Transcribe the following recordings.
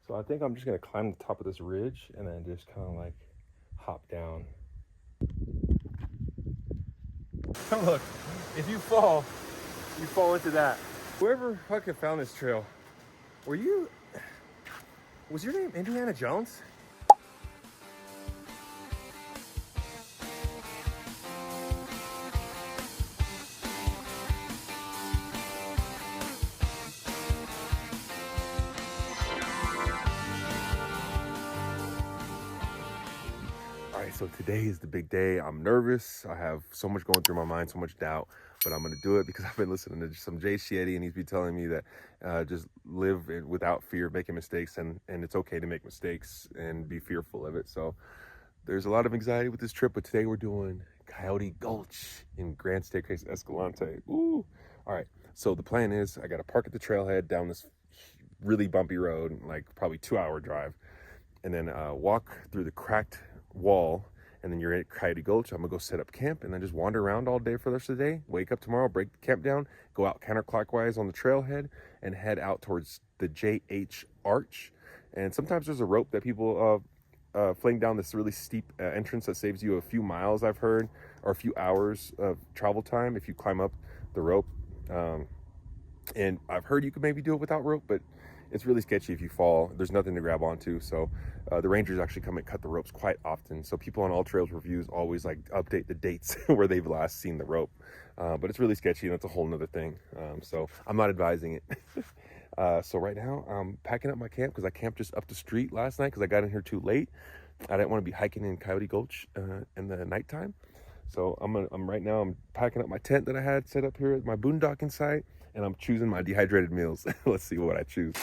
So I think I'm just gonna climb the top of this ridge and then just kind of like hop down. Look, if you fall into that. Whoever fucking found this trail, was your name Indiana Jones? All right, so today is the big day. I'm nervous. I have so much going through my mind, so much doubt, but I'm gonna do it because I've been listening to some Jay Shetty, and he's been telling me that just live without fear of making mistakes, and it's okay to make mistakes and be fearful of it. So there's a lot of anxiety with this trip, but today we're doing Coyote Gulch in Grand Staircase-Escalante. Ooh. All right, so the plan is I gotta park at the trailhead down this really bumpy road, like probably 2-hour drive, and then walk through the cracked wall, and then you're at Coyote Gulch. I'm gonna go set up camp and then just wander around all day for the rest of the day. Wake up tomorrow, break the camp down, go out counterclockwise on the trailhead, and head out towards the JH Arch. And sometimes there's a rope that people fling down this really steep entrance that saves you a few miles, I've heard, or a few hours of travel time if you climb up the rope. And I've heard you could maybe do it without rope, but it's really sketchy if you fall. There's nothing to grab onto. So the rangers actually come and cut the ropes quite often. So people on All Trails reviews always like update the dates where they've last seen the rope. But it's really sketchy, and it's a whole nother thing. So I'm not advising it. So right now I'm packing up my camp because I camped just up the street last night because I got in here too late. I didn't want to be hiking in Coyote Gulch in the nighttime. So I'm packing up my tent that I had set up here at my boondocking site, and I'm choosing my dehydrated meals. Let's see what I choose.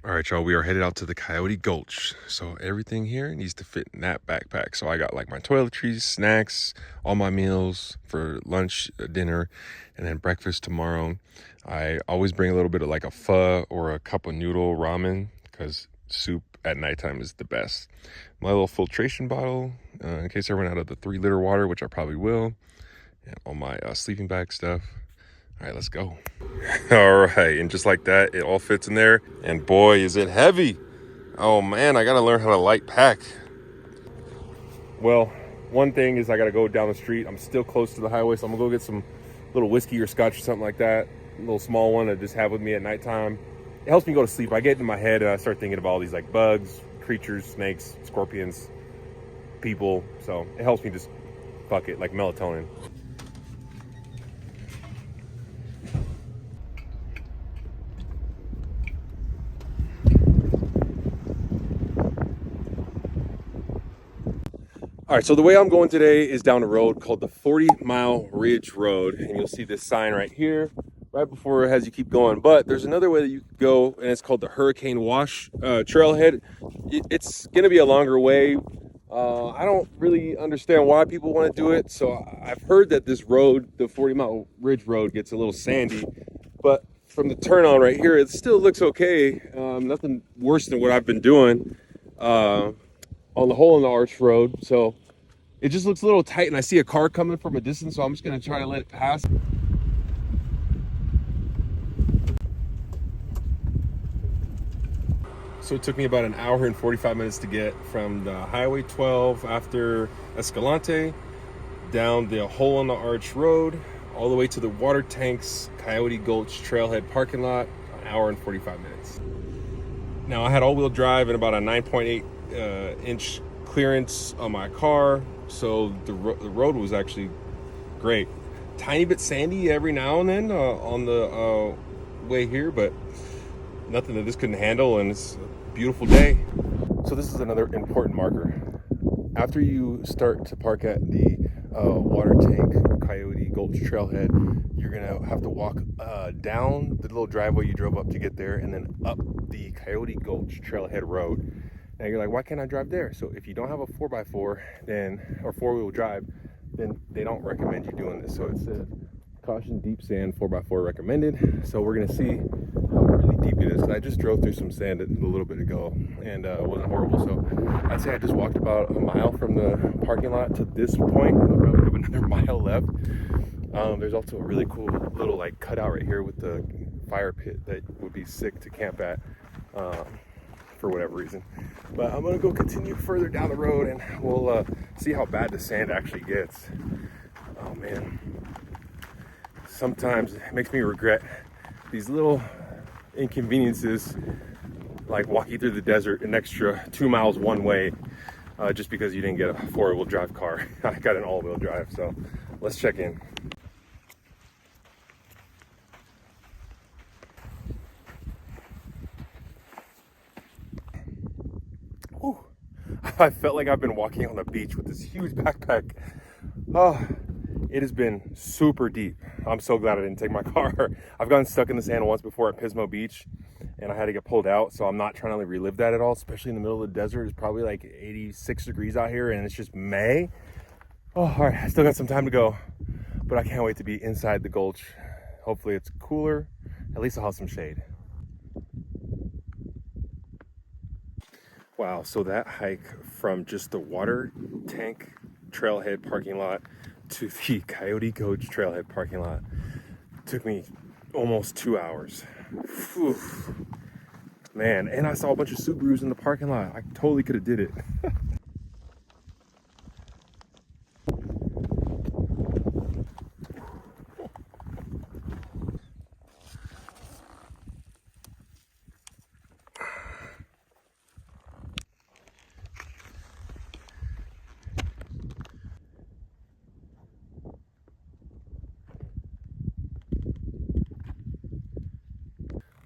All right, y'all, we are headed out to the Coyote Gulch. So everything here needs to fit in that backpack. So I got like my toiletries, snacks, all my meals for lunch, dinner, and then breakfast tomorrow. I always bring a little bit of like a pho or a cup of noodle ramen because soup at nighttime is the best. My little filtration bottle in case I run out of the 3-liter water, which I probably will, and all my sleeping bag stuff. All right, let's go. All right, and just like that, it all fits in there. And boy, is it heavy. Oh man, I gotta learn how to light pack. Well, one thing is I gotta go down the street. I'm still close to the highway, so I'm gonna go get some little whiskey or scotch or something like that. A little small one to just have with me at nighttime. It helps me go to sleep. I get in my head and I start thinking of all these like bugs, creatures, snakes, scorpions, people. So it helps me just fuck it, like melatonin. All right, so the way I'm going today is down a road called the 40-Mile Ridge Road, and you'll see this sign right here, right before it has you keep going. But there's another way that you could go, and it's called the Hurricane Wash Trailhead. It's gonna be a longer way. I don't really understand why people want to do it. So I've heard that this road, the 40-Mile Ridge Road, gets a little sandy, but from the turn on right here, it still looks okay. Nothing worse than what I've been doing on the Hole in the Arch Road. So it just looks a little tight, and I see a car coming from a distance, so I'm just gonna try to let it pass. So it took me about an hour and 45 minutes to get from the Highway 12 after Escalante down the Hole in the Arch Road all the way to the water tanks Coyote Gulch Trailhead parking lot, an hour and 45 minutes. Now I had all-wheel drive and about a 9.8 inch clearance on my car, so the road was actually great. Tiny bit sandy every now and then on the way here, but nothing that this couldn't handle, and it's a beautiful day. So this is another important marker. After you start to park at the water tank Coyote Gulch Trailhead, you're gonna have to walk down the little driveway you drove up to get there, and then up the Coyote Gulch Trailhead Road. Now you're like, why can't I drive there? So if you don't have a 4x4 then, or 4-wheel drive, then they don't recommend you doing this. So it says caution, deep sand, 4x4 recommended. So we're gonna see how really deep it is. And I just drove through some sand a little bit ago, and it wasn't horrible. So I'd say I just walked about a mile from the parking lot to this point. I probably have another mile left. There's also a really cool little like cutout right here with the fire pit that would be sick to camp at. for whatever reason. But I'm gonna go continue further down the road and we'll see how bad the sand actually gets. Oh man, sometimes it makes me regret these little inconveniences, like walking through the desert an extra 2 miles one way, just because you didn't get a 4-wheel drive car. I got an all-wheel drive, so let's check in. Whew. I felt like I've been walking on the beach with this huge backpack. Oh, it has been super deep. I'm so glad I didn't take my car. I've gotten stuck in the sand once before at Pismo Beach and I had to get pulled out, so I'm not trying to relive that at all, especially in the middle of the desert. It's probably like 86 degrees out here and it's just May. Oh, all right, I still got some time to go, but I can't wait to be inside the Gulch. Hopefully it's cooler. At least I'll have some shade. Wow, so that hike from just the water tank trailhead parking lot to the Coyote Gulch trailhead parking lot took me almost 2 hours. Whew. Man, and I saw a bunch of Subarus in the parking lot. I totally could have did it.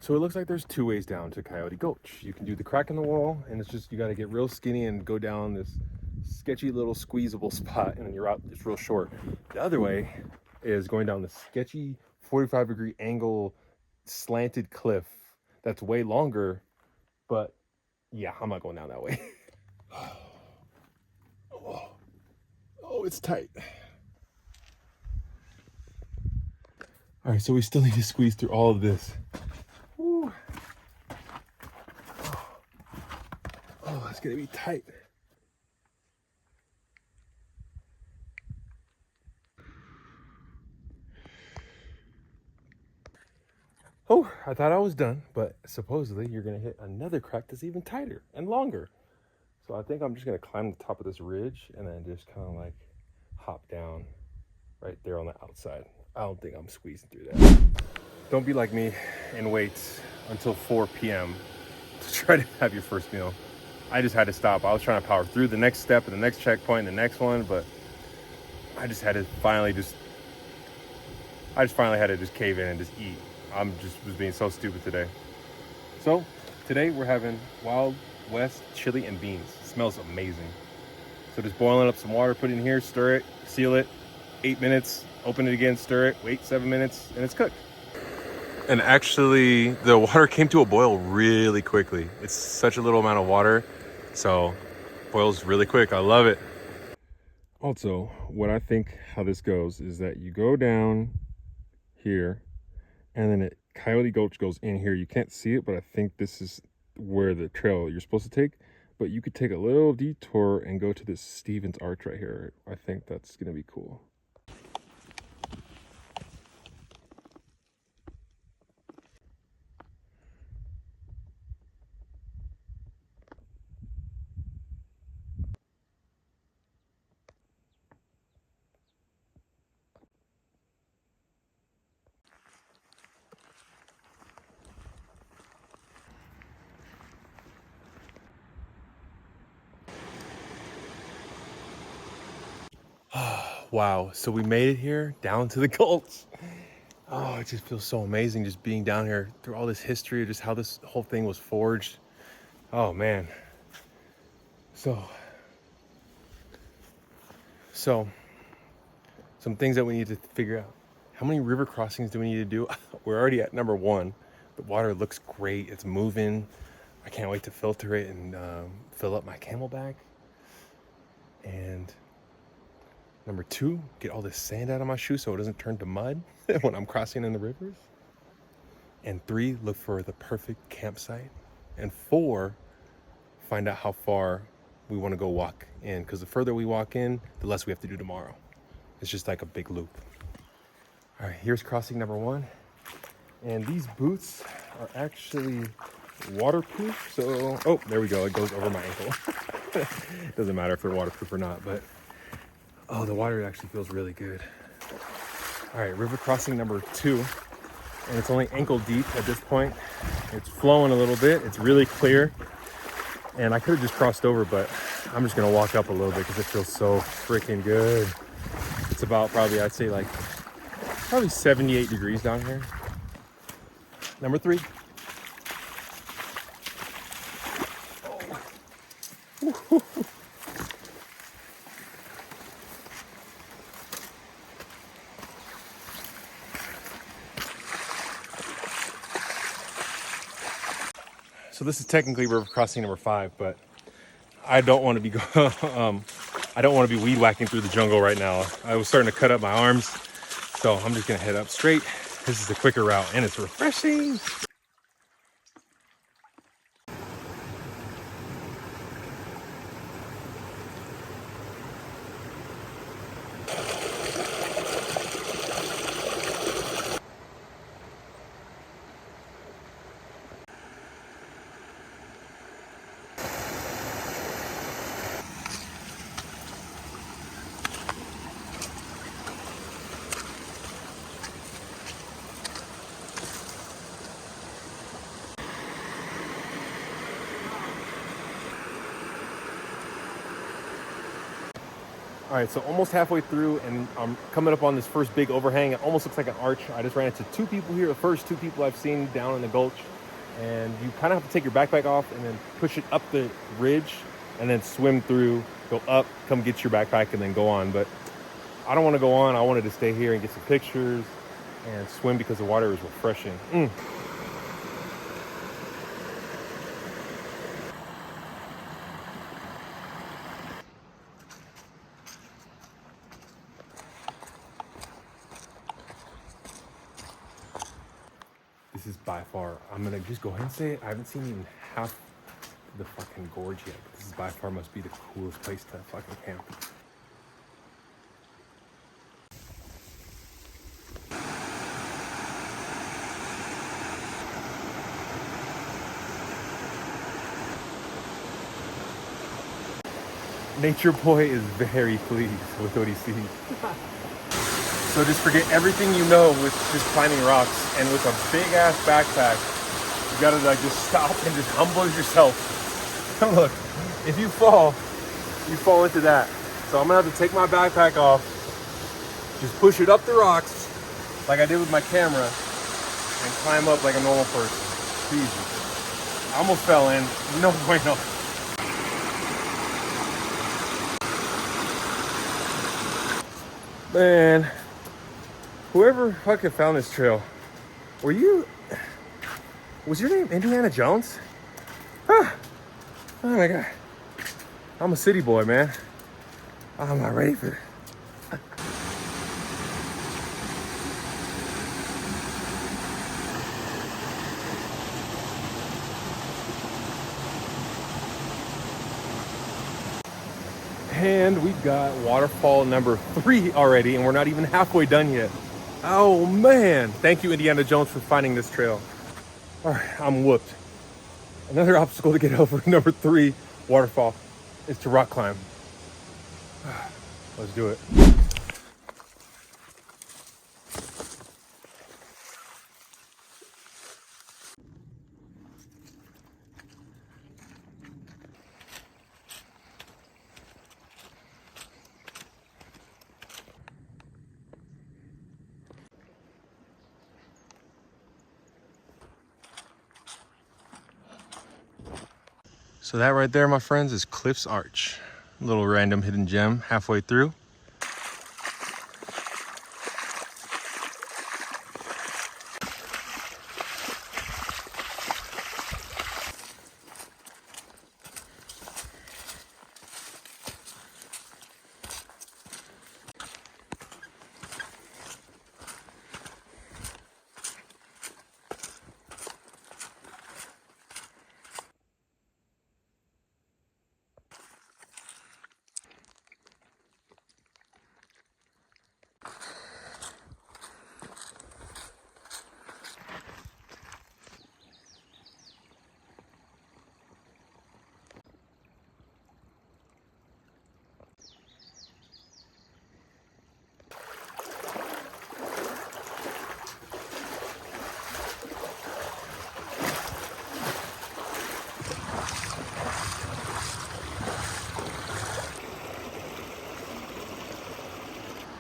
So it looks like there's 2 ways down to Coyote Gulch. You can do the crack in the wall, and it's just, you gotta get real skinny and go down this sketchy little squeezable spot, and then you're out, it's real short. The other way is going down the sketchy 45-degree angle slanted cliff that's way longer, but yeah, I'm not going down that way. Oh, it's tight. All right, so we still need to squeeze through all of this. Woo. Oh, it's gonna be tight. Oh, I thought I was done, but supposedly you're gonna hit another crack that's even tighter and longer. So I think I'm just gonna climb the top of this ridge and then just kind of like hop down right there on the outside. I don't think I'm squeezing through that. Don't be like me and wait until 4 p.m. to try to have your first meal. I just had to stop. I was trying to power through the next step and the next checkpoint and the next one, but I just had to finally had to just cave in and just eat. Was being so stupid today. So today we're having Wild West chili and beans. It smells amazing. So just boiling up some water, put it in here, stir it, seal it, 8 minutes, open it again, stir it, wait 7 minutes, and it's cooked. And actually, the water came to a boil really quickly. It's such a little amount of water, so boils really quick. I love it. Also, what I think how this goes is that you go down here, and then Coyote Gulch goes in here. You can't see it, but I think this is where the trail you're supposed to take. But you could take a little detour and go to this Stevens Arch right here. I think that's gonna be cool. Wow, so we made it here down to the Gulch. Oh, it just feels so amazing just being down here through all this history, just how this whole thing was forged. Oh man. So some things that we need to figure out. How many river crossings do we need to do? We're already at number 1. The water looks great, it's moving. I can't wait to filter it and fill up my Camelback. And number 2, get all this sand out of my shoes so it doesn't turn to mud when I'm crossing in the rivers. And 3, look for the perfect campsite. And 4, find out how far we want to go walk in, because the further we walk in, the less we have to do tomorrow. It's just like a big loop. All right, here's crossing number 1. And these boots are actually waterproof. So, oh, there we go. It goes over my ankle. Doesn't matter if they're waterproof or not, but oh, the water actually feels really good. All right, river crossing number 2, and it's only ankle deep at this point. It's flowing a little bit. It's really clear, and I could have just crossed over, but I'm just gonna walk up a little bit because it feels so freaking good. It's about probably, I'd say like probably 78 degrees down here. Number 3. So this is technically river crossing number 5, but I don't want to be I don't want to be weed whacking through the jungle right now. I was starting to cut up my arms, so I'm just gonna head up straight. This is the quicker route, and it's refreshing. All right, so almost halfway through, and I'm coming up on this first big overhang. It almost looks like an arch. I just ran into 2 people here, the first 2 people I've seen down in the Gulch. And you kind of have to take your backpack off and then push it up the ridge and then swim through, go up, come get your backpack, and then go on. But I don't want to go on. I wanted to stay here and get some pictures and swim because the water is refreshing. This is by far, I'm gonna just go ahead and say it, I haven't seen even half the fucking gorge yet, but this is by far must be the coolest place to fucking camp. Nature Boy is very pleased with what he sees. So just forget everything you know with just climbing rocks, and with a big ass backpack, you gotta like just stop and just humble yourself. Look, if you fall into that. So I'm gonna have to take my backpack off, just push it up the rocks like I did with my camera, and climb up like a normal person. Jesus. I almost fell in. No bueno. Man, whoever fucking found this trail, was your name Indiana Jones? Huh. Oh my God. I'm a city boy, man. I'm not ready for this. And we got waterfall number 3 already, and we're not even halfway done yet. Oh man, thank you Indiana Jones for finding this trail. All right, I'm whooped. Another obstacle to get over, number 3 waterfall, is to rock climb. Let's do it. So that right there, my friends, is Cliff's Arch. A little random hidden gem halfway through.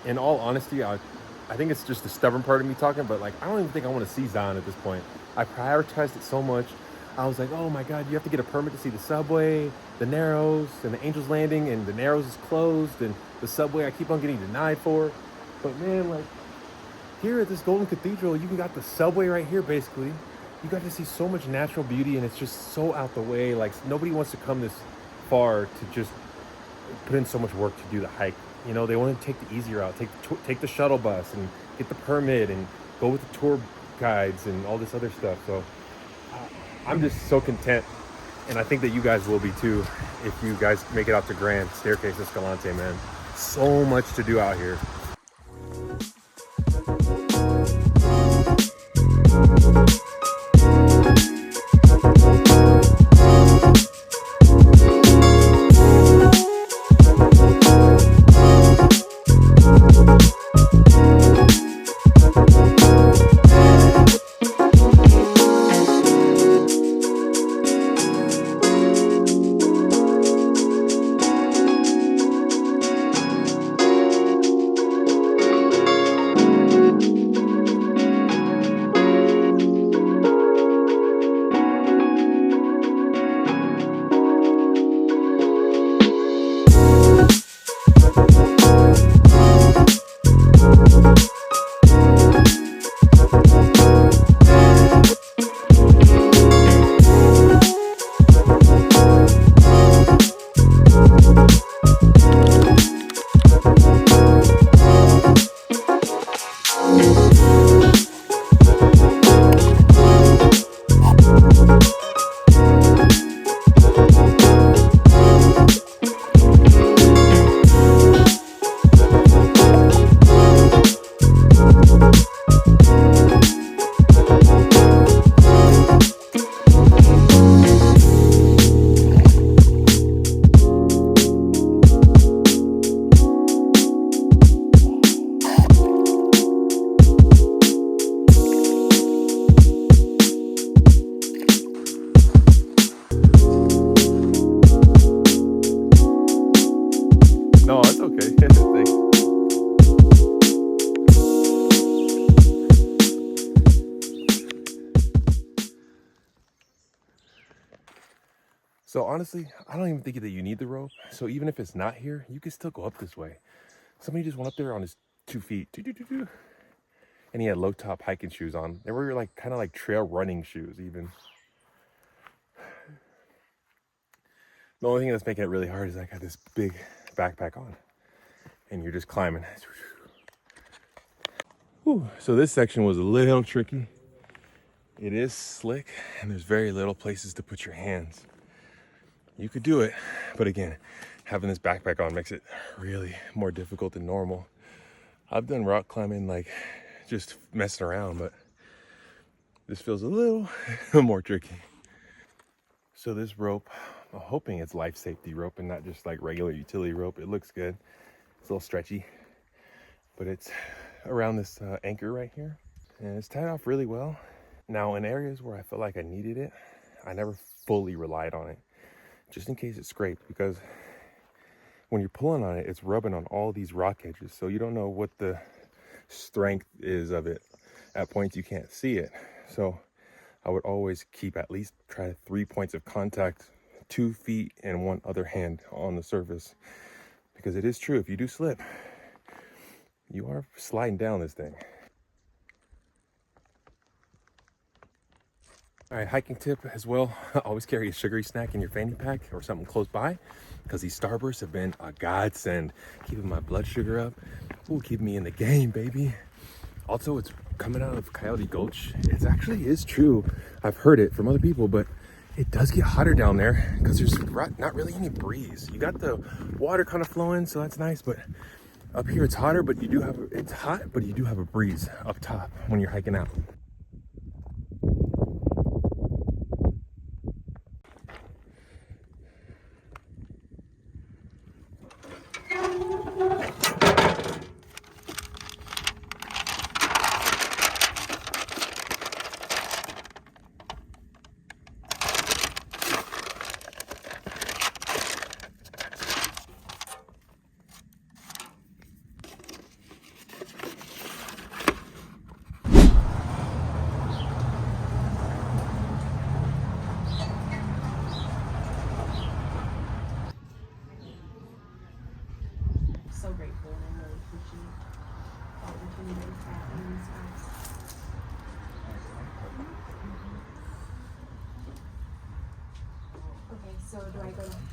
in all honesty, I think it's just the stubborn part of me talking, but like I don't even think I want to see Zion at this point. I prioritized it so much. I was like, oh my God, you have to get a permit to see the subway, the Narrows, and the Angels Landing, and the Narrows is closed, and the subway I keep on getting denied for. But man, like here at this Golden Cathedral, you got the subway right here basically. You got to see so much natural beauty, and it's just so out the way. Like nobody wants to come this far to just put in so much work to do the hike. You know, they want to take the easier route, take the shuttle bus and get the permit and go with the tour guides and all this other stuff. So I'm just so content, and I think that you guys will be too if you guys make it out to Grand Staircase-Escalante, man. So much to do out here. No, it's okay. Thanks. So honestly, I don't even think that you need the rope. So even if it's not here, you can still go up this way. Somebody just went up there on his 2 feet. And he had low top hiking shoes on. They were like kind of like trail running shoes even. The only thing that's making it really hard is I got this big backpack on and you're just climbing. Whew. So this section was a little tricky. It is slick and there's very little places to put your hands. You could do it, but again, having this backpack on makes it really more difficult than normal. I've done rock climbing like just messing around, but this feels a little more tricky. So this rope, I'm hoping it's life safety rope and not just like regular utility rope. It looks good. It's a little stretchy, but it's around this anchor right here. And it's tied off really well. Now in areas where I felt like I needed it, I never fully relied on it, just in case it scraped, because when you're pulling on it, it's rubbing on all these rock edges. So you don't know what the strength is of it. At points you can't see it. So I would always keep at least try 3 points of contact, 2 feet and one other hand on the surface. Because it is true, if you do slip, you are sliding down this thing. All right, hiking tip as well, always carry a sugary snack in your fanny pack or something close by, because these Starbursts have been a godsend, keeping my blood sugar up. Ooh, keeping me in the game, baby. Also, it's coming out of Coyote Gulch. It actually is true. I've heard it from other people, but it does get hotter down there because there's not really any breeze. You got the water kind of flowing, so that's nice, but up here it's hotter, but it's hot, but you do have a breeze up top when you're hiking out. or do I go